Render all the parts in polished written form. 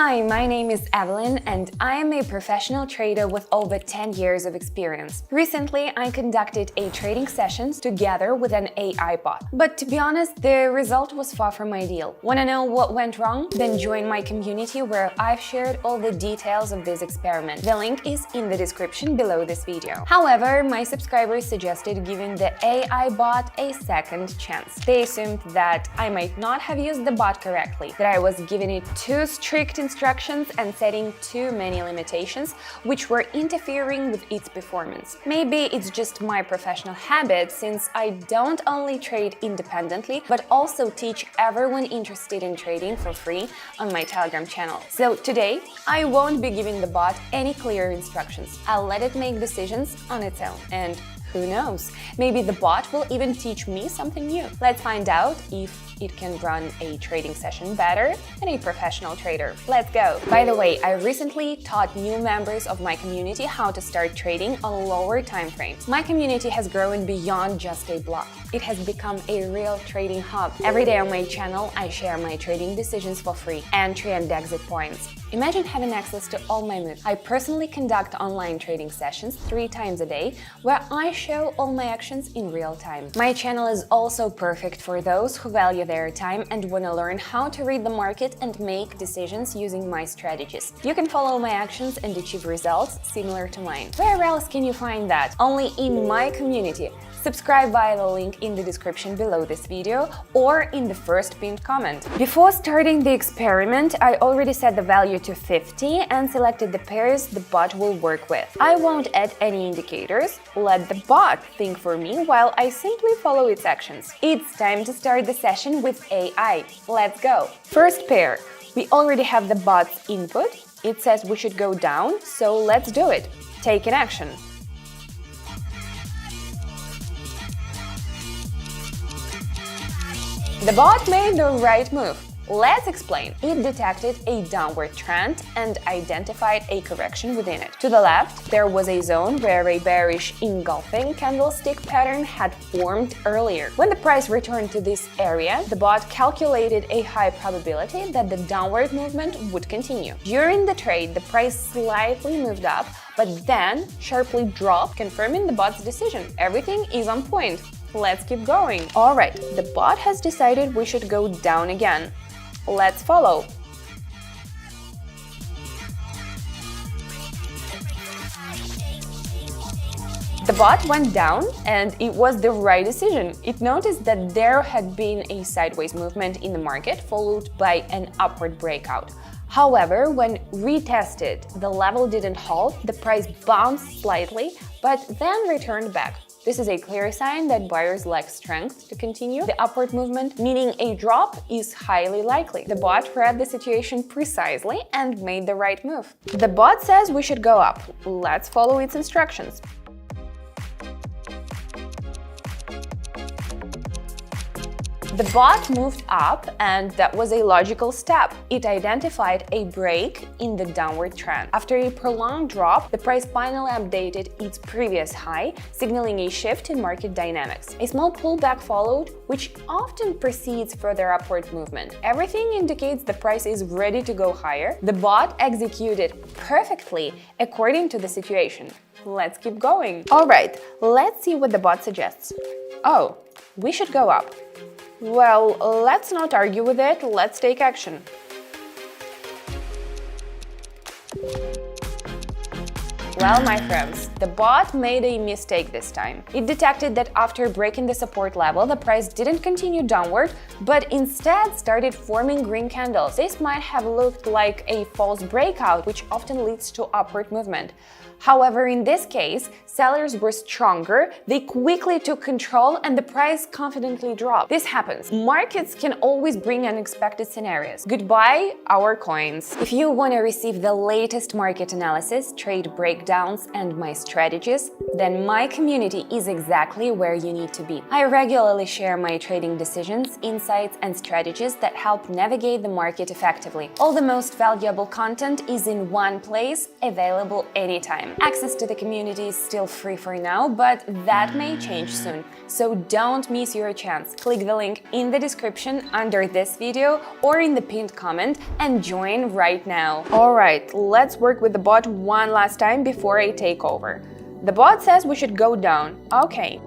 Hi, my name is Evelyn and I am a professional trader with over 10 years of experience. Recently, I conducted a trading sessions together with an AI bot. But to be honest, the result was far from ideal. Want to know what went wrong? Then join my community where I've shared all the details of this experiment. The link is in the description below this video. However, my subscribers suggested giving the AI bot a second chance. They assumed that I might not have used the bot correctly, that I was giving it too strict instructions and setting too many limitations, which were interfering with its performance. Maybe it's just my professional habit, since I don't only trade independently, but also teach everyone interested in trading for free on my Telegram channel. So today, I won't be giving the bot any clear instructions. I'll let it make decisions on its own. And who knows? Maybe the bot will even teach me something new. Let's find out if it can run a trading session better than a professional trader. Let's go! By the way, I recently taught new members of my community how to start trading on lower time frames. My community has grown beyond just a blog. It has become a real trading hub. Every day on my channel, I share my trading decisions for free, entry and exit points. Imagine having access to all my moves. I personally conduct online trading sessions 3 times a day, where I show all my actions in real time. My channel is also perfect for those who value their time and want to learn how to read the market and make decisions using my strategies. You can follow my actions and achieve results similar to mine. Where else can you find that? Only in my community. Subscribe via the link in the description below this video or in the first pinned comment. Before starting the experiment, I already set the value to 50 and selected the pairs the bot will work with. I won't add any indicators, let the bot think for me while I simply follow its actions. It's time to start the session with AI. Let's go! First pair. We already have the bot's input. It says we should go down, so let's do it. Take an action. The bot made the right move. Let's explain. It detected a downward trend and identified a correction within it. To the left, there was a zone where a bearish engulfing candlestick pattern had formed earlier. When the price returned to this area, the bot calculated a high probability that the downward movement would continue. During the trade, the price slightly moved up, but then sharply dropped, confirming the bot's decision. Everything is on point. Let's keep going. Alright, the bot has decided we should go down again. Let's follow. The bot went down, and it was the right decision. It noticed that there had been a sideways movement in the market, followed by an upward breakout. However, when retested, the level didn't hold, the price bounced slightly, but then returned back. This is a clear sign that buyers lack strength to continue the upward movement, meaning a drop is highly likely. The bot read the situation precisely and made the right move. The bot says we should go up. Let's follow its instructions. The bot moved up, and that was a logical step. It identified a break in the downward trend. After a prolonged drop, the price finally updated its previous high, signaling a shift in market dynamics. A small pullback followed, which often precedes further upward movement. Everything indicates the price is ready to go higher. The bot executed perfectly according to the situation. Let's keep going. Alright, let's see what the bot suggests. Oh, we should go up. Well, let's not argue with it, let's take action. Well, my friends, the bot made a mistake this time. It detected that after breaking the support level, the price didn't continue downward, but instead started forming green candles. This might have looked like a false breakout, which often leads to upward movement. However, in this case, sellers were stronger, they quickly took control, and the price confidently dropped. This happens. Markets can always bring unexpected scenarios. Goodbye, our coins. If you want to receive the latest market analysis, trade breakdown, downs and my strategies, then my community is exactly where you need to be. I regularly share my trading decisions, insights, and strategies that help navigate the market effectively. All the most valuable content is in one place, available anytime. Access to the community is still free for now, but that may change soon. So don't miss your chance. Click the link in the description under this video or in the pinned comment and join right now. Alright, let's work with the bot one last time before I take over. The bot says we should go down. Okay.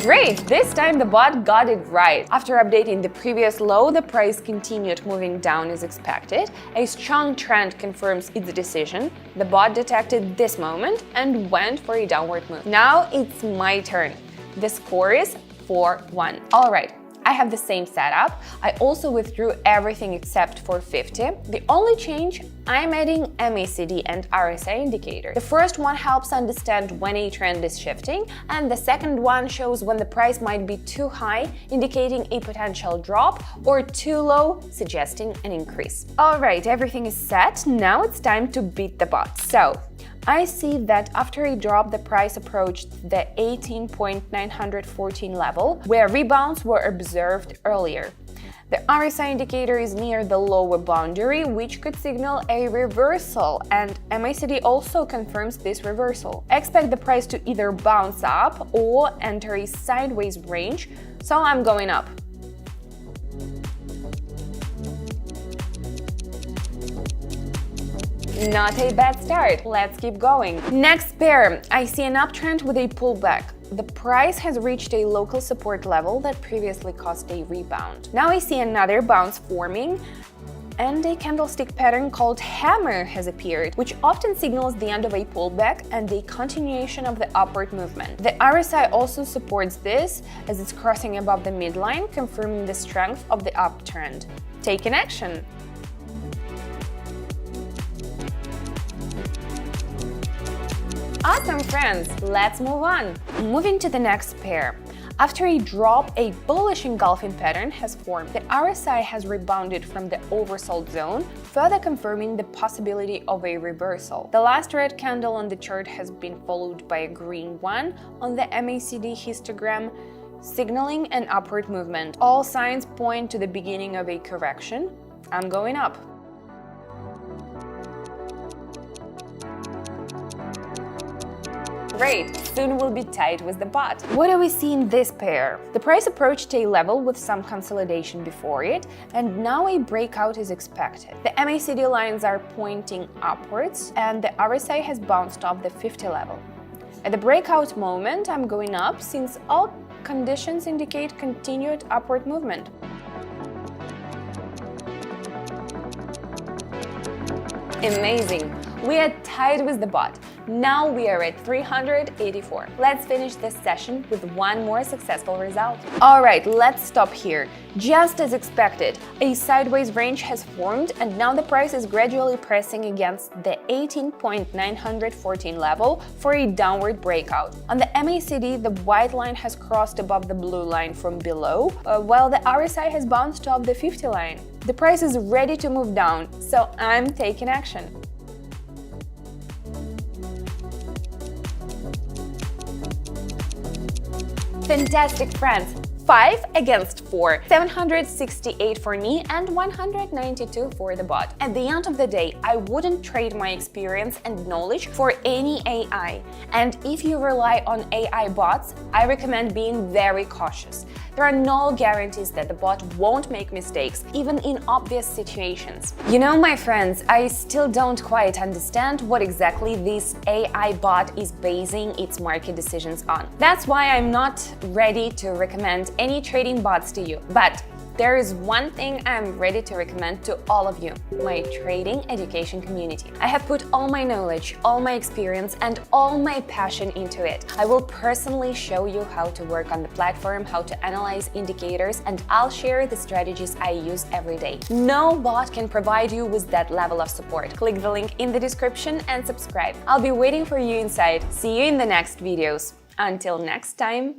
Great! This time the bot got it right. After updating the previous low, the price continued moving down as expected. A strong trend confirms its decision. The bot detected this moment and went for a downward move. Now it's my turn. The score is 4-1. Alright. I have the same setup. I also withdrew everything except for 50. The only change, I'm adding MACD and RSI indicators. The first one helps understand when a trend is shifting, and the second one shows when the price might be too high, indicating a potential drop, or too low, suggesting an increase. Alright, everything is set. Now it's time to beat the bot. So, I see that after a drop, the price approached the 18.914 level, where rebounds were observed earlier. The RSI indicator is near the lower boundary, which could signal a reversal, and MACD also confirms this reversal. I expect the price to either bounce up or enter a sideways range, so I'm going up. Not a bad start. Let's keep going. Next pair, I see an uptrend with a pullback. The price has reached a local support level that previously caused a rebound. Now I see another bounce forming, and a candlestick pattern called hammer has appeared, which often signals the end of a pullback and a continuation of the upward movement. The RSI also supports this, as it's crossing above the midline, confirming the strength of the uptrend. Taking action. Awesome, friends! Let's move on. Moving to the next pair. After a drop, a bullish engulfing pattern has formed. The RSI has rebounded from the oversold zone, further confirming the possibility of a reversal. The last red candle on the chart has been followed by a green one on the MACD histogram, signaling an upward movement. All signs point to the beginning of a correction. I'm going up. Great, soon we'll be tied with the bot. What do we see in this pair? The price approached a level with some consolidation before it, and now a breakout is expected. The MACD lines are pointing upwards, and the RSI has bounced off the 50 level. At the breakout moment, I'm going up since all conditions indicate continued upward movement. Amazing! We are tied with the bot. Now we are at 384. Let's finish this session with one more successful result. Alright, let's stop here. Just as expected, a sideways range has formed, and now the price is gradually pressing against the 18.914 level for a downward breakout. On the MACD, the white line has crossed above the blue line from below, while the RSI has bounced off the 50 line. The price is ready to move down, so I'm taking action. Fantastic, friends! 5 against 4, 768 for me and 192 for the bot. At the end of the day, I wouldn't trade my experience and knowledge for any AI. And if you rely on AI bots, I recommend being very cautious. There are no guarantees that the bot won't make mistakes, even in obvious situations. You know, my friends, I still don't quite understand what exactly this AI bot is basing its market decisions on. That's why I'm not ready to recommend any trading bots to you. But there is one thing I'm ready to recommend to all of you: my trading education community. I have put all my knowledge, all my experience, and all my passion into it. I will personally show you how to work on the platform, how to analyze indicators, and I'll share the strategies I use every day. No bot can provide you with that level of support. Click the link in the description and subscribe. I'll be waiting for you inside. See you in the next videos. Until next time.